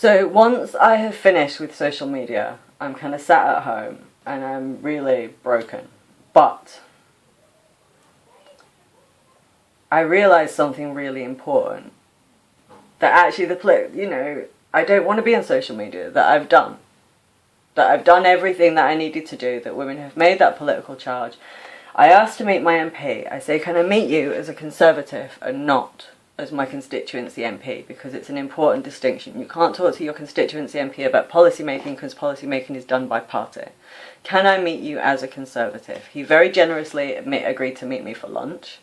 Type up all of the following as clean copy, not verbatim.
So once I have finished with social media, I'm kind of sat at home and I'm really broken. But I realised something really important. That actually I don't want to be on social media, that I've done. That I've done everything that I needed to do, that women have made that political charge. I asked to meet my MP. I say, can I meet you as a Conservative and not as my constituency MP? Because it's an important distinction. You can't talk to your constituency MP about policy making because policy making is done by party. Can I meet you as a Conservative? He very generously agreed to meet me for lunch.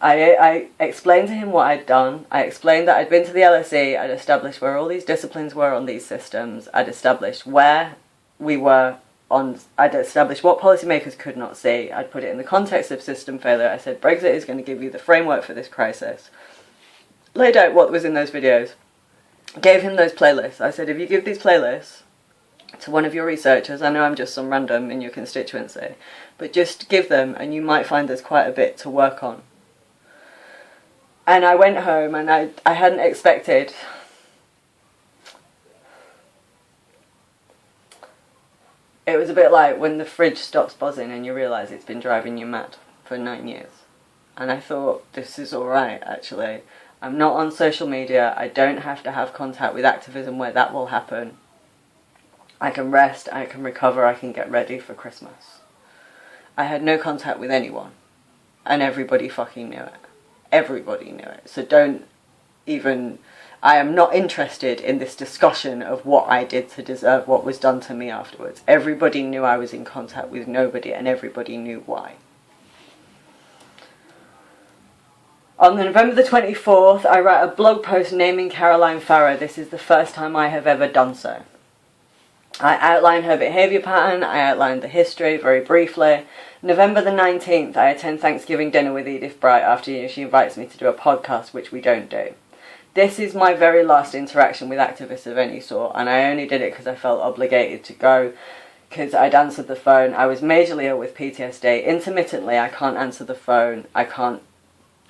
I explained to him what I'd done. I explained that I'd been to the LSE, I'd established where all these disciplines were on these systems, I'd established where we were on, I'd established what policymakers could not see, I'd put it in the context of system failure. I said Brexit is going to give you the framework for this crisis. Laid out what was in those videos. Gave him those playlists. I said, if you give these playlists to one of your researchers, I know I'm just some random in your constituency, but just give them and you might find there's quite a bit to work on. And I went home and I hadn't expected it was a bit like when the fridge stops buzzing and you realise it's been driving you mad for 9 years. And I thought, this is alright actually. I'm not on social media, I don't have to have contact with activism where that will happen. I can rest, I can recover, I can get ready for Christmas. I had no contact with anyone. And everybody fucking knew it. Everybody knew it. So don't even... I am not interested in this discussion of what I did to deserve what was done to me afterwards. Everybody knew I was in contact with nobody and everybody knew why. On November the 24th, I write a blog post naming Caroline Farrow. This is the first time I have ever done so. I outline her behaviour pattern, I outline the history very briefly. November the 19th, I attend Thanksgiving dinner with Edith Bright after she invites me to do a podcast, which we don't do. This is my very last interaction with activists of any sort, and I only did it because I felt obligated to go, because I'd answered the phone. I was majorly ill with PTSD. Intermittently, I can't answer the phone, I can't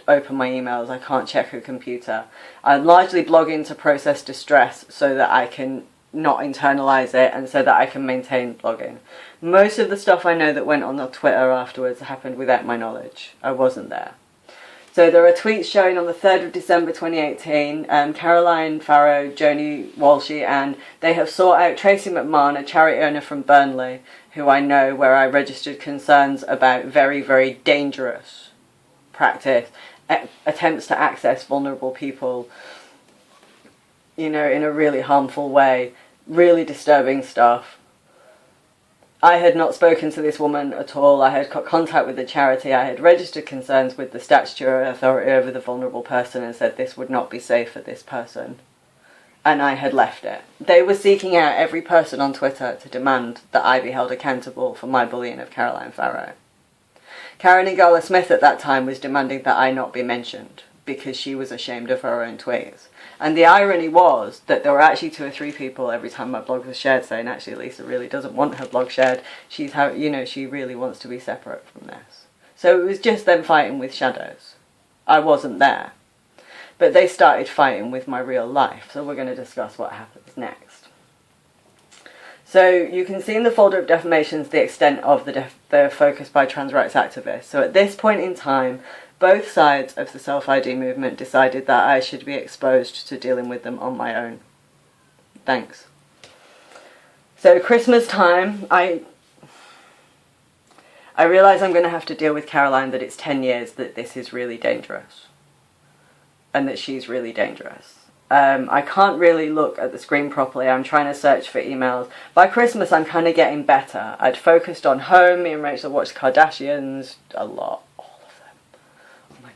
open my emails, I can't check a computer. I'm largely blogging to process distress so that I can not internalise it and so that I can maintain blogging. Most of the stuff I know that went on Twitter afterwards happened without my knowledge. I wasn't there. So there are tweets showing on the 3rd of December 2018, Caroline Farrow, Joni Walshy, and they have sought out Tracy McMahon, a charity owner from Burnley, who I know, where I registered concerns about very, very dangerous practice, attempts to access vulnerable people, in a really harmful way, really disturbing stuff. I had not spoken to this woman at all. I had got contact with the charity. I had registered concerns with the statutory authority over the vulnerable person and said this would not be safe for this person. And I had left it. They were seeking out every person on Twitter to demand that I be held accountable for my bullying of Caroline Farrow. Karen Igala Smith at that time was demanding that I not be mentioned because she was ashamed of her own tweets. And the irony was that there were actually 2 or 3 people every time my blog was shared saying, actually, Lisa really doesn't want her blog shared. She really wants to be separate from this. So it was just them fighting with shadows. I wasn't there. But they started fighting with my real life. So we're going to discuss what happens next. So you can see in the folder of defamations the extent of the focus by trans rights activists. So at this point in time, both sides of the self-ID movement decided that I should be exposed to dealing with them on my own. Thanks. So Christmas time, I realise I'm going to have to deal with Caroline that it's 10 years that this is really dangerous. And that she's really dangerous. I can't really look at the screen properly. I'm trying to search for emails. By Christmas, I'm kind of getting better. I'd focused on home. Me and Rachel watched Kardashians a lot.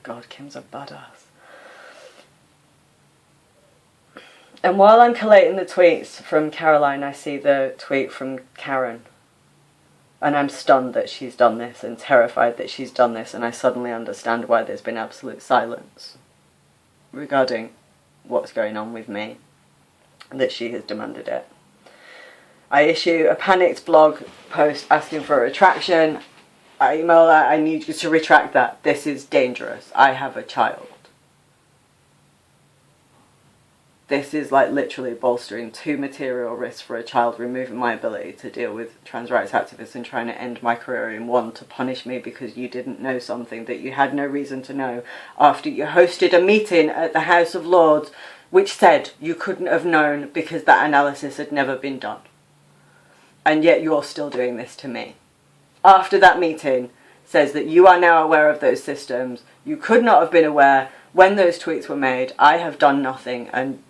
God, Kim's a badass. And while I'm collating the tweets from Caroline, I see the tweet from Karen. And I'm stunned that she's done this and terrified that she's done this, and I suddenly understand why there's been absolute silence regarding what's going on with me, that she has demanded it. I issue a panicked blog post asking for a retraction. I email her, I need you to retract that. This is dangerous. I have a child. This is like literally bolstering 2 material risks for a child, removing my ability to deal with trans rights activists and trying to end my career in 1, to punish me because you didn't know something that you had no reason to know after you hosted a meeting at the House of Lords which said you couldn't have known because that analysis had never been done. And yet you're still doing this to me. After that meeting says that you are now aware of those systems, you could not have been aware when those tweets were made, I have done nothing, and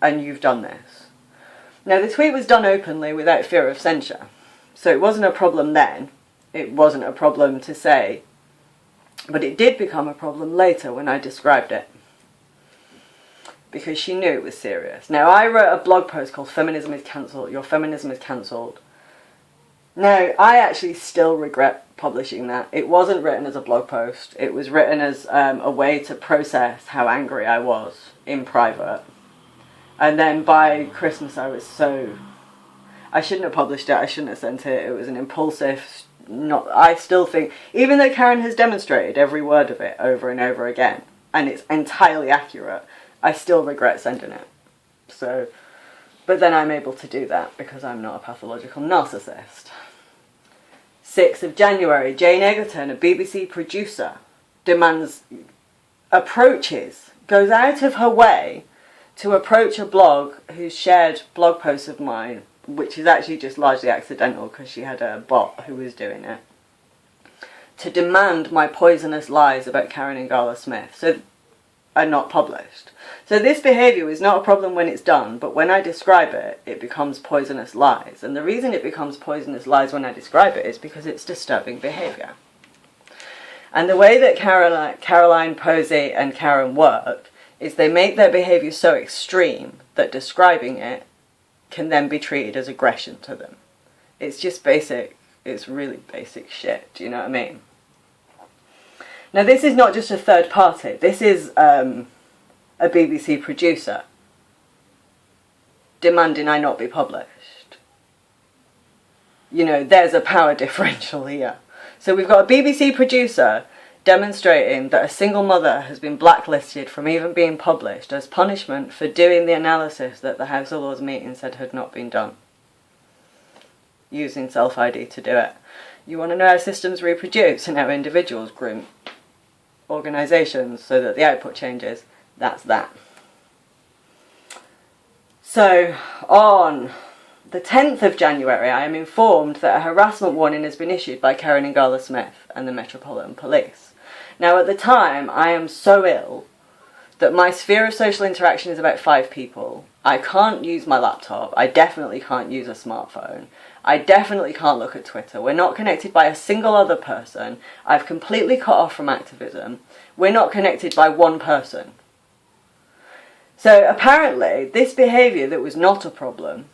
you've done this. Now, the tweet was done openly without fear of censure, so it wasn't a problem then. It wasn't a problem to say, but it did become a problem later when I described it, because she knew it was serious. Now, I wrote a blog post called Feminism is Cancelled, Your Feminism is Cancelled. Now, I actually still regret publishing that. It wasn't written as a blog post. It was written as a way to process how angry I was in private. And then by Christmas I was so... I shouldn't have published it, I shouldn't have sent it. It was an impulsive... I still think, even though Karen has demonstrated every word of it over and over again, and it's entirely accurate, I still regret sending it. So, but then I'm able to do that because I'm not a pathological narcissist. 6th of January, Jane Egerton, a BBC producer, goes out of her way to approach a blog who's shared blog posts of mine, which is actually just largely accidental because she had a bot who was doing it, to demand my poisonous lies about Karen and Gala Smith so are not published. So this behaviour is not a problem when it's done, but when I describe it, it becomes poisonous lies. And the reason it becomes poisonous lies when I describe it is because it's disturbing behaviour. And the way that Caroline Posey and Karen work is they make their behaviour so extreme that describing it can then be treated as aggression to them. It's just basic, it's really basic shit, do you know what I mean? Now this is not just a third party, this is a BBC producer demanding I not be published. You know, there's a power differential here. So we've got a BBC producer demonstrating that a single mother has been blacklisted from even being published as punishment for doing the analysis that the House of Lords meeting said had not been done. Using self-ID to do it. You want to know how systems reproduce and how individuals groom organisations so that the output changes? That's that. So, on the 10th of January, I am informed that a harassment warning has been issued by Karen and Gala Smith and the Metropolitan Police. Now, at the time, I am so ill that my sphere of social interaction is about 5 people. I can't use my laptop. I definitely can't use a smartphone. I definitely can't look at Twitter. We're not connected by a single other person. I've completely cut off from activism. We're not connected by one person. So apparently, this behaviour that was not a problem,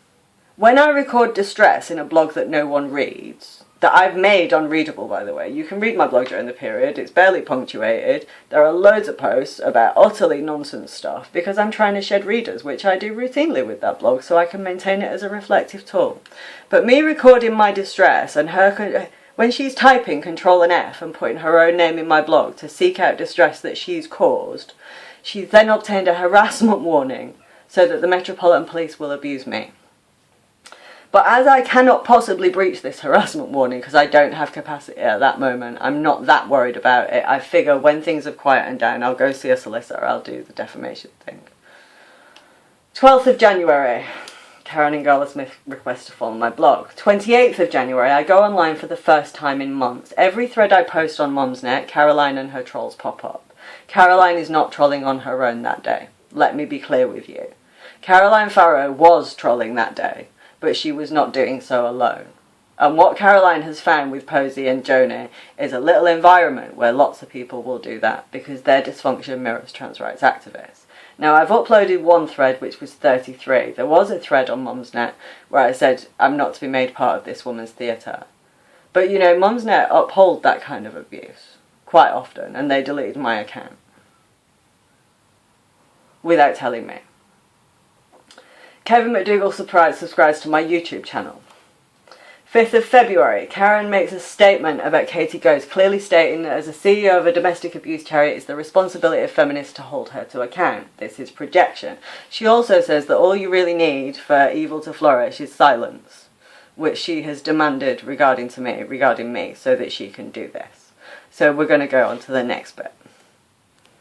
when I record distress in a blog that no one reads, that I've made unreadable, by the way. You can read my blog during the period. It's barely punctuated. There are loads of posts about utterly nonsense stuff because I'm trying to shed readers, which I do routinely with that blog, so I can maintain it as a reflective tool. But me recording my distress and her, when she's typing Control and F and putting her own name in my blog to seek out distress that she's caused, she then obtained a harassment warning so that the Metropolitan Police will abuse me. But as I cannot possibly breach this harassment warning because I don't have capacity at that moment, I'm not that worried about it. I figure when things have quietened down, I'll go see a solicitor, I'll do the defamation thing. 12th of January, Karen and Gala Smith request to follow my blog. 28th of January, I go online for the first time in months. Every thread I post on Mumsnet, Caroline and her trolls pop up. Caroline is not trolling on her own that day. Let me be clear with you. Caroline Farrow was trolling that day, but she was not doing so alone. And what Caroline has found with Posey and Joni is a little environment where lots of people will do that because their dysfunction mirrors trans rights activists. Now, I've uploaded one thread which was 33. There was a thread on Mumsnet where I said I'm not to be made part of this woman's theatre. But, you know, Mumsnet uphold that kind of abuse quite often, and they deleted my account without telling me. Kevin McDougall subscribes to my YouTube channel. 5th of February, Karen makes a statement about Katie Ghost, clearly stating that as a CEO of a domestic abuse charity, it's the responsibility of feminists to hold her to account. This is projection. She also says that all you really need for evil to flourish is silence, which she has demanded regarding me, so that she can do this. So we're going to go on to the next bit.